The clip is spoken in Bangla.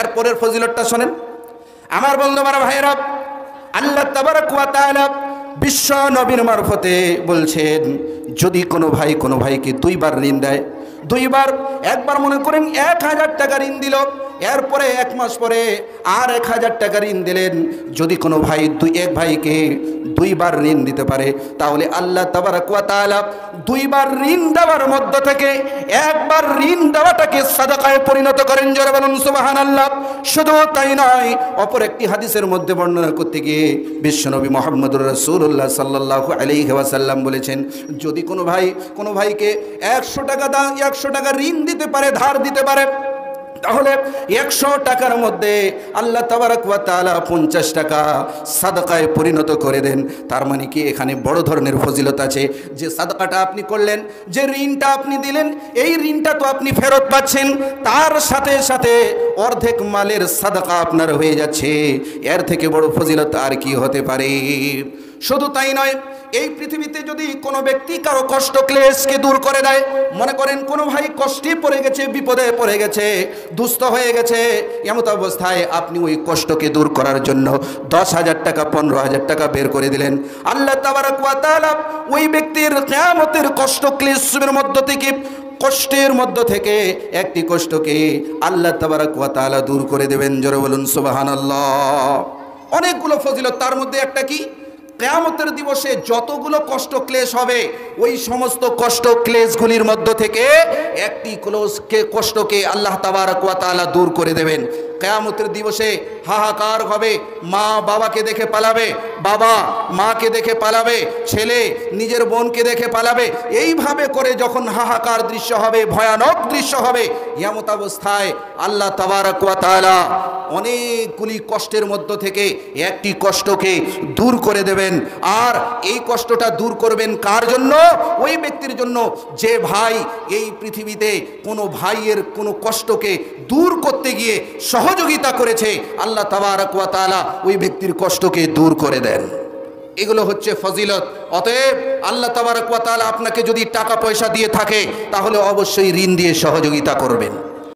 এরপরের ফজিলতটা শোনেন আমার বন্ধুরা ভাইরা। আল্লাহ তাবারক ওয়া তাআলা বিশ্ব নবীর মারফতে বলছেন, যদি কোনো ভাই কোনো ভাইকে দুইবার ঋণ দেয়, দুইবার, একবার মনে করেন 1000 টাকা ঋণ দিল, এরপরে 1 মাস পরে আর 1000 টাকা ঋণ দিলেন, যদি কোনো ভাই এক ভাইকে দুইবার ঋণ দিতে পারে, তাহলে আল্লাহ তাবারক ওয়া তাআলা দুইবার ঋণ দেওয়ার মধ্য থেকে একবার ঋণ দেওয়াটাকে সাদাকায় পরিণত করেন। জোরে বলুন সুবহানাল্লাহ। শুধু তাই নয়, অপর একটি হাদিসের মধ্যে বর্ণনা করতে গিয়ে বিশ্বনবী মুহাম্মদুর রাসূলুল্লাহ সাল্লাল্লাহু আলাইহি ওয়াসাল্লাম বলেছেন, যদি কোনো ভাইকে 100 টাকা ঋণ দিতে পারে, ধার দিতে পারে, তাহলে 100 টাকার মধ্যে আল্লাহ তাবারক ওয়া তাআলা 50 টাকা সাদাকায় পরিণত করে দেন। তার মানে কি এখানে বড় ধরনের ফজিলত আছে। যে সাদাকাটা আপনি করলেন, যে ঋণটা আপনি দিলেন, এই ঋণটা তো আপনি ফেরত পাচ্ছেন, তার সাথে সাথে অর্ধেক মালের সাদাকা আপনার হয়ে যাচ্ছে। এর থেকে বড় ফজিলত আর কি হতে পারে? শুধু তাই নয়, এই পৃথিবীতে যদি কোনো ব্যক্তি কারো কষ্ট ক্লেশকে দূর করে দেয়, মনে করেন কোনো ভাই কষ্টে পড়ে গেছে, বিপদে পড়ে গেছে, দুস্থ হয়ে গেছে, এমত অবস্থায় আপনি ওই কষ্টকে দূর করার জন্য 10,000 টাকা 15,000 টাকা বের করে দিলেন, আল্লাহ তাবারক ওয়া তাআলা ওই ব্যক্তির কিয়ামতের কষ্ট ক্লেশের কষ্টের মধ্য থেকে একটি কষ্টকে আল্লাহ তাবারক ওয়া তাআলা দূর করে দেবেন। জোরে বলুন সুবহানাল্লাহ। অনেকগুলো ফজিলত, তার মধ্যে একটা কি, কিয়ামতের দিবসে যতগুলো কষ্ট ক্লেশ হবে, ওই সমস্ত কষ্ট ক্লেশগুলির মধ্য থেকে একটি কষ্টকে আল্লাহ তাবারক ওয়া তাআলা দূর করে দেবেন। কিয়ামতের দিবসে হাহাকার হবে, মা বাবাকে দেখে পালাবে, বাবা মাকে দেখে পালাবে, ছেলে নিজের বোনকে দেখে পালাবে। এইভাবে করে যখন হাহাকার দৃশ্য হবে, ভয়ানক দৃশ্য হবে, এমত অবস্থায় আল্লাহ তাবারক ওয়া তাআলা অনেকগুলি কষ্টের মধ্য থেকে একটি কষ্টকে দূর করে দেবেন। আর এই কষ্টটা দূর করবেন কার জন্য? ওই ব্যক্তির জন্য যে ভাই এই পৃথিবীতে কোনো ভাইয়ের কোনো কষ্টকে দূর করতে গিয়ে সহযোগিতা করেছে, আল্লাহ তাবারক ওয়া তাআলা ওই ব্যক্তির কষ্টকে দূর করে দেন। এগুলো হচ্ছে ফজিলত। অতএব আল্লাহ তাবারক ওয়া তাআলা আপনাকে যদি টাকা পয়সা দিয়ে থাকে, তাহলে অবশ্যই ঋণ দিয়ে সহযোগিতা করবেন।